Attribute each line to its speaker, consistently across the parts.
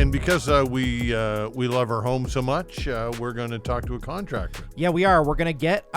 Speaker 1: and because we love our home so much, we're going to talk to a contractor.
Speaker 2: Yeah, we are. We're going to get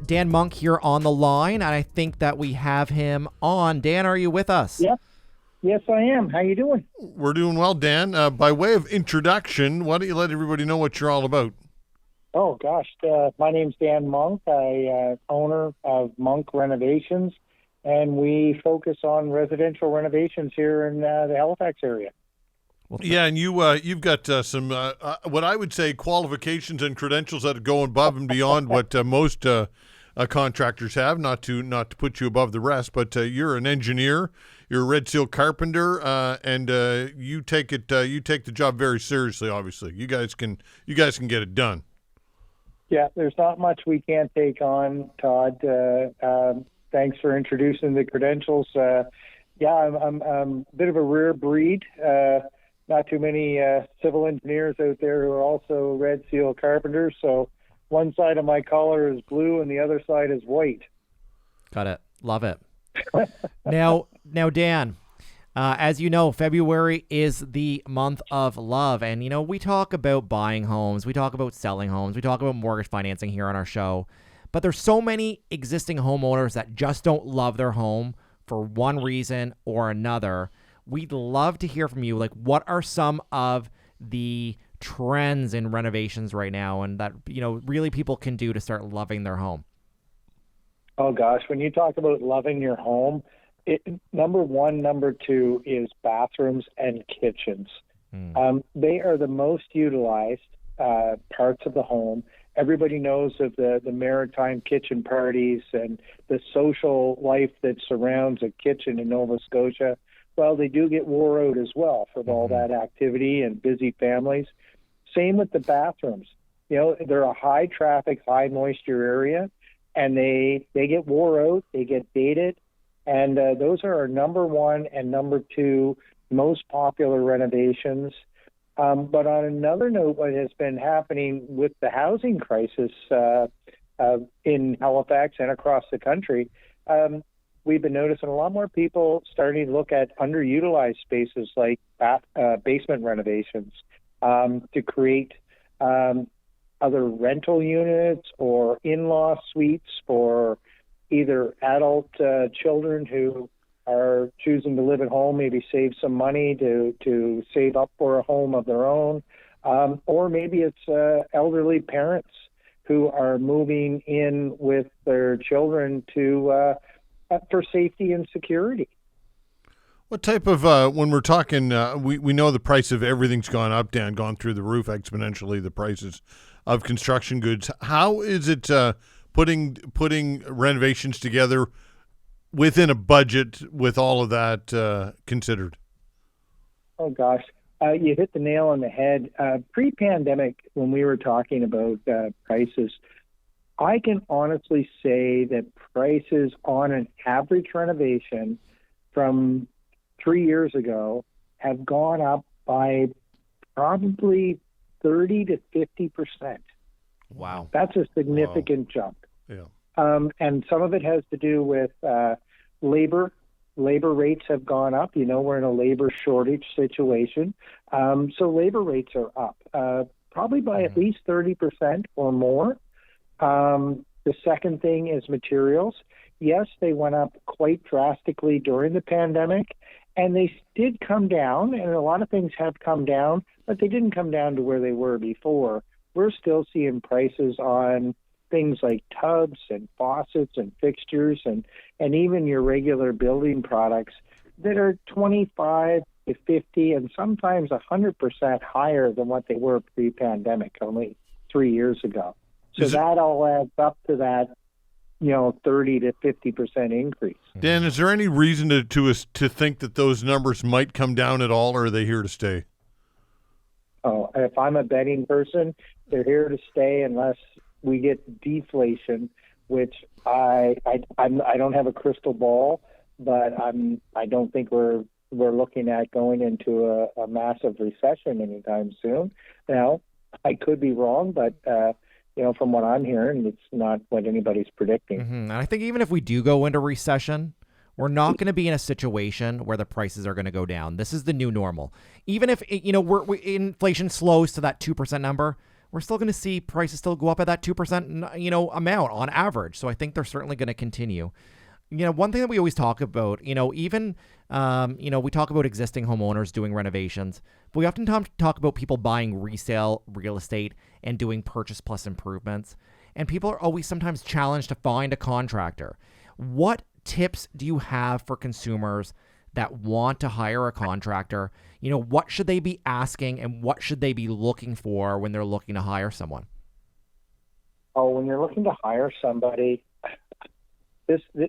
Speaker 2: Dan Monk here on the line, and I think that we have him on. Dan, are you with us?
Speaker 3: Yep. Yes, I am. How you doing?
Speaker 1: We're doing well, Dan. By way of introduction, why don't you let everybody know what you're all about?
Speaker 3: Oh, gosh. My name's Dan Monk. I owner of Monk Renovations, and we focus on residential renovations here in the Halifax area.
Speaker 1: Yeah, and you've got some what I would say qualifications and credentials that go above and beyond what most contractors have. Not to put you above the rest, but you're an engineer, you're a red seal carpenter, and you take the job very seriously. Obviously, you guys can get it done.
Speaker 3: Yeah, there's not much we can't take on, Todd. Thanks for introducing the credentials. I'm a bit of a rare breed. Not too many civil engineers out there who are also red seal carpenters. So one side of my collar is blue and the other side is white.
Speaker 2: Got it. Love it. Now, Dan, as you know, February is the month of love. And, we talk about buying homes. We talk about selling homes. We talk about mortgage financing here on our show. But there's so many existing homeowners that just don't love their home for one reason or another. We'd love to hear from you. Like, what are some of the trends in renovations right now and that, really people can do to start loving their home?
Speaker 3: Oh, gosh. When you talk about loving your home, number one, number two is bathrooms and kitchens. They are the most utilized parts of the home. Everybody knows of the maritime kitchen parties and the social life that surrounds a kitchen in Nova Scotia. Well, they do get wore out as well for all that activity and busy families. Same with the bathrooms. They're a high traffic, high moisture area, and they get wore out, they get dated, and those are our number one and number two most popular renovations. But on another note, what has been happening with the housing crisis in Halifax and across the country, we've been noticing a lot more people starting to look at underutilized spaces like basement renovations to create other rental units or in-law suites for either adult children who are choosing to live at home, maybe save some money to save up for a home of their own, or maybe it's elderly parents who are moving in with their children to for safety and security.
Speaker 1: What type of, when we're talking, we know the price of everything's gone up, Dan, gone through the roof exponentially, the prices of construction goods. How is it putting renovations together within a budget with all of that considered?
Speaker 3: Oh, gosh. You hit the nail on the head. Pre-pandemic, when we were talking about prices, I can honestly say that prices on an average renovation from 3 years ago have gone up by probably 30 to 50%.
Speaker 2: Wow.
Speaker 3: That's a significant jump.
Speaker 1: Yeah.
Speaker 3: And some of it has to do with labor. Labor rates have gone up. We're in a labor shortage situation. So labor rates are up, probably by at least 30% or more. The second thing is materials. Yes, they went up quite drastically during the pandemic, and they did come down, and a lot of things have come down, but they didn't come down to where they were before. We're still seeing prices on things like tubs and faucets and fixtures and even your regular building products that are 25 to 50 and sometimes 100% higher than what they were pre-pandemic only 3 years ago. So that all adds up to that, 30 to 50% increase.
Speaker 1: Dan, is there any reason to think that those numbers might come down at all, or are they here to stay?
Speaker 3: Oh, if I'm a betting person, they're here to stay unless we get deflation, which I don't have a crystal ball, but I don't think we're looking at going into a massive recession anytime soon. Now, I could be wrong, but from what I'm hearing, it's not what anybody's predicting.
Speaker 2: And I think even if we do go into recession, We're not going to be in a situation where the prices are going to go down. This is the new normal. Even if, inflation slows to that 2% number, we're still going to see prices still go up at that 2%, amount on average. So I think they're certainly going to continue. One thing that we always talk about, we talk about existing homeowners doing renovations, but we oftentimes talk about people buying resale real estate and doing purchase plus improvements. And people are always sometimes challenged to find a contractor. What tips do you have for consumers that want to hire a contractor? What should they be asking and what should they be looking for when they're looking to hire someone?
Speaker 3: Oh, when you're looking to hire somebody,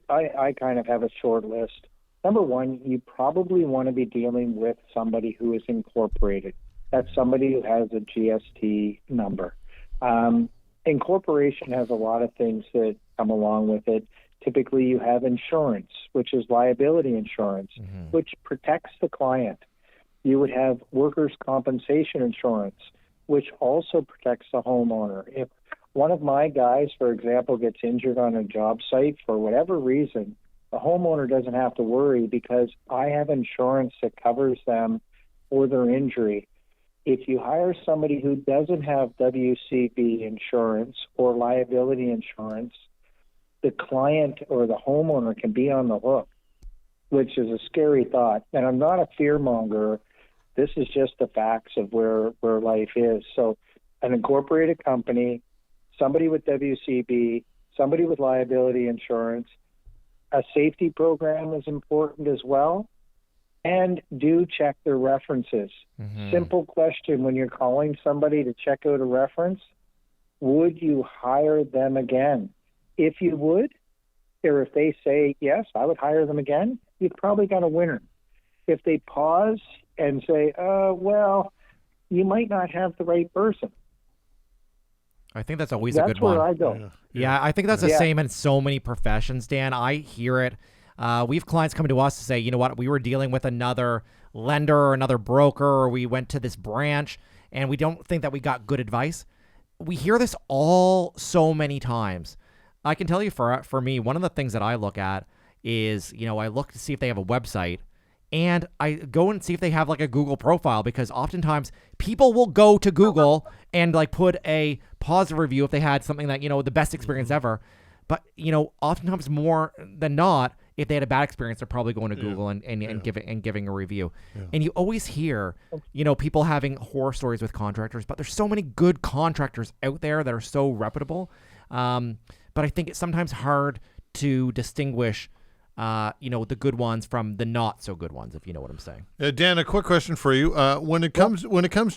Speaker 3: I kind of have a short list. Number one, you probably want to be dealing with somebody who is incorporated. That's somebody who has a GST number. Incorporation has a lot of things that come along with it. Typically, you have insurance, which is liability insurance, which protects the client. You would have workers' compensation insurance, which also protects the homeowner. If one of my guys, for example, gets injured on a job site for whatever reason, the homeowner doesn't have to worry because I have insurance that covers them for their injury. If you hire somebody who doesn't have WCB insurance or liability insurance, the client or the homeowner can be on the hook, which is a scary thought. And I'm not a fearmonger. This is just the facts of where life is. So an incorporated company, somebody with WCB, somebody with liability insurance, a safety program is important as well. And do check their references. Simple question when you're calling somebody to check out a reference, would you hire them again? If you would, or if they say, yes, I would hire them again, you've probably got a winner. If they pause and say, well, you might not have the right person.
Speaker 2: I think that's always a good one.
Speaker 3: That's where I go.
Speaker 2: Yeah, I think that's the same in so many professions, Dan. I hear it. We have clients coming to us to say, you know what, we were dealing with another lender or another broker, or we went to this branch and we don't think that we got good advice. We hear this all so many times. I can tell you for me, one of the things that I look at is, I look to see if they have a website and I go and see if they have like a Google profile, because oftentimes people will go to Google and like put a positive review if they had something that, the best experience ever. But, oftentimes more than not, if they had a bad experience, they're probably going to Google and giving a review. Yeah. And you always hear, people having horror stories with contractors, but there's so many good contractors out there that are so reputable. But I think it's sometimes hard to distinguish, the good ones from the not so good ones, if you know what I'm saying.
Speaker 1: Dan, a quick question for you. When it comes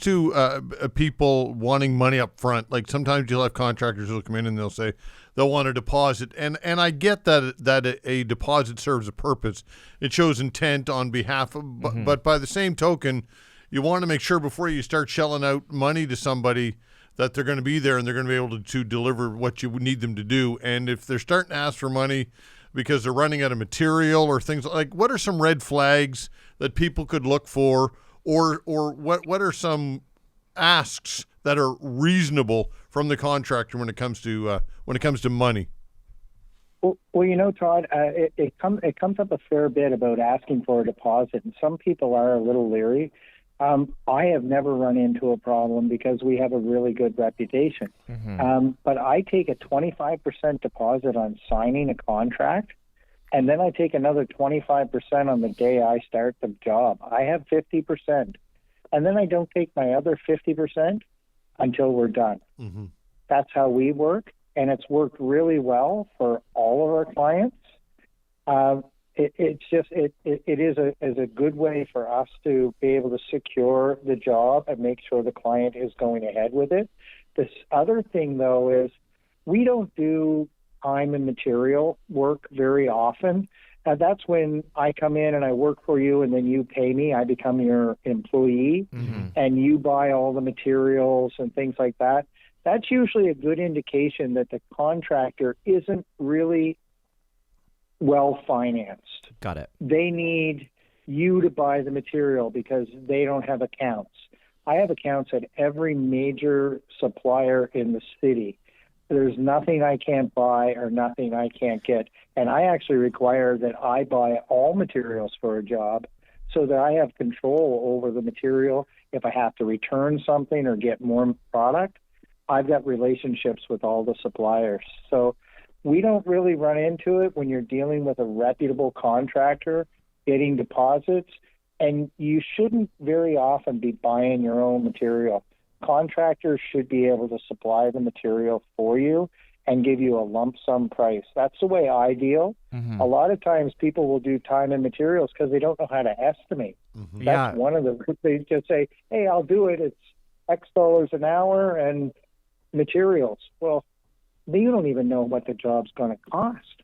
Speaker 1: to people wanting money up front, like sometimes you'll have contractors who'll come in and they'll say they'll want a deposit, and I get that a deposit serves a purpose. It shows intent on behalf of, but by the same token, you want to make sure before you start shelling out money to somebody that they're going to be there and they're going to be able to deliver what you need them to do. And if they're starting to ask for money because they're running out of material or things like, what are some red flags that people could look for, or what are some asks that are reasonable from the contractor when it comes to money?
Speaker 3: Well, Todd, it comes up a fair bit about asking for a deposit, and some people are a little leery. I have never run into a problem because we have a really good reputation. But I take a 25% deposit on signing a contract, and then I take another 25% on the day I start the job. I have 50%. And then I don't take my other 50% until we're done. That's how we work, and it's worked really well for all of our clients. It is a good way for us to be able to secure the job and make sure the client is going ahead with it. This other thing, though, is we don't do time and material work very often. That's when I come in and I work for you, and then you pay me. I become your employee, and you buy all the materials and things like that. That's usually a good indication that the contractor isn't really well financed.
Speaker 2: Got it.
Speaker 3: They need you to buy the material because they don't have accounts. I have accounts at every major supplier in the city. There's nothing I can't buy or nothing I can't get. And I actually require that I buy all materials for a job so that I have control over the material. If I have to return something or get more product, I've got relationships with all the suppliers. So we don't really run into it when you're dealing with a reputable contractor getting deposits, and you shouldn't very often be buying your own material. Contractors should be able to supply the material for you and give you a lump sum price. That's the way I deal.
Speaker 2: Mm-hmm.
Speaker 3: A lot of times people will do time and materials because they don't know how to estimate.
Speaker 1: Mm-hmm.
Speaker 3: That's one of the, they just say, hey, I'll do it. It's X dollars an hour and materials. Well, you don't even know what the job's going to cost.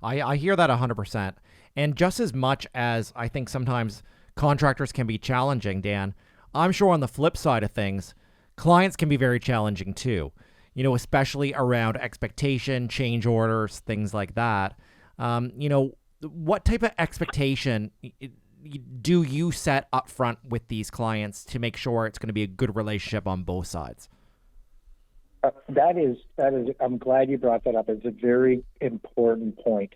Speaker 2: I hear that 100%. And just as much as I think sometimes contractors can be challenging, Dan, I'm sure on the flip side of things, clients can be very challenging too, you know, especially around expectation, change orders, things like that. You know, what type of expectation do you set up front with these clients to make sure it's going to be a good relationship on both sides?
Speaker 3: That is, I'm glad you brought that up. It's a very important point.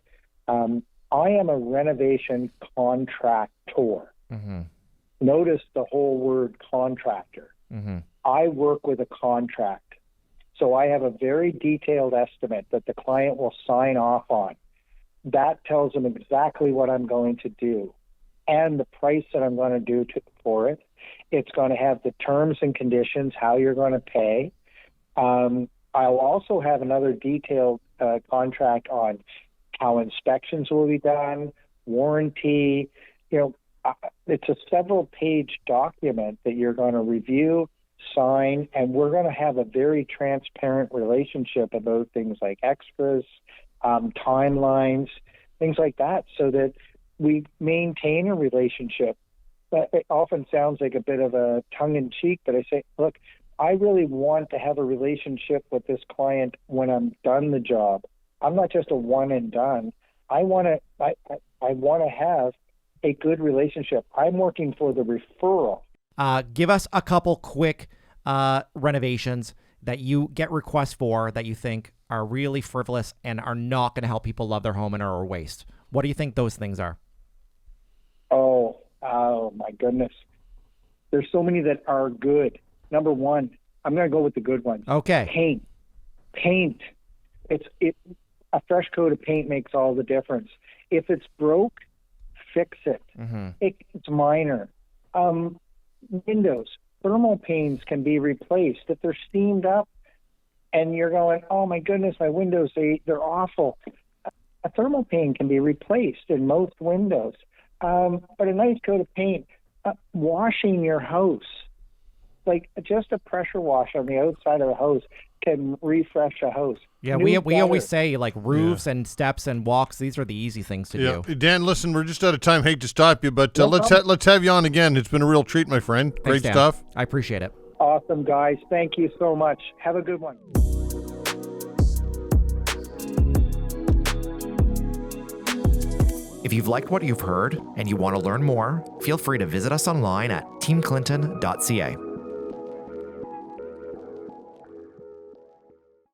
Speaker 3: I am a renovation contractor.
Speaker 2: Mm-hmm.
Speaker 3: Notice the whole word contractor.
Speaker 2: Mm-hmm.
Speaker 3: I work with a contract. So I have a very detailed estimate that the client will sign off on. That tells them exactly what I'm going to do and the price that I'm going to do for it. It's going to have the terms and conditions, how you're going to pay. I'll also have another detailed contract on how inspections will be done, warranty. You know, it's a several-page document that you're going to review, sign, and we're going to have a very transparent relationship about things like extras, timelines, things like that, so that we maintain a relationship. But it often sounds like a bit of a tongue-in-cheek, but I say, look, I really want to have a relationship with this client when I'm done the job. I'm not just a one and done. I want to have a good relationship. I'm working for the referral.
Speaker 2: Give us a couple quick renovations that you get requests for that you think are really frivolous and are not going to help people love their home and are a waste. What do you think those things are? Oh
Speaker 3: my goodness. There's so many that are good. Number one, I'm going to go with the good ones.
Speaker 2: Okay.
Speaker 3: Paint. A fresh coat of paint makes all the difference. If it's broke, fix it.
Speaker 2: Mm-hmm.
Speaker 3: It's minor. Windows, thermal panes can be replaced. If they're steamed up and you're going, oh my goodness, my windows, they're awful. A thermal pane can be replaced in most windows. But a nice coat of paint, washing your house, like just a pressure wash on the outside of the house can refresh a house.
Speaker 2: Yeah, we always say like roofs and steps and walks. These are the easy things to do.
Speaker 1: Dan, listen, we're just out of time. Hate to stop you, but let's have you on again. It's been a real treat, my friend.
Speaker 2: Thanks,
Speaker 1: Great
Speaker 2: Dan.
Speaker 1: stuff.
Speaker 2: I appreciate it.
Speaker 3: Awesome, guys. Thank you so much. Have a good one.
Speaker 2: If you've liked what you've heard and you want to learn more, feel free to visit us online at teamclinton.ca.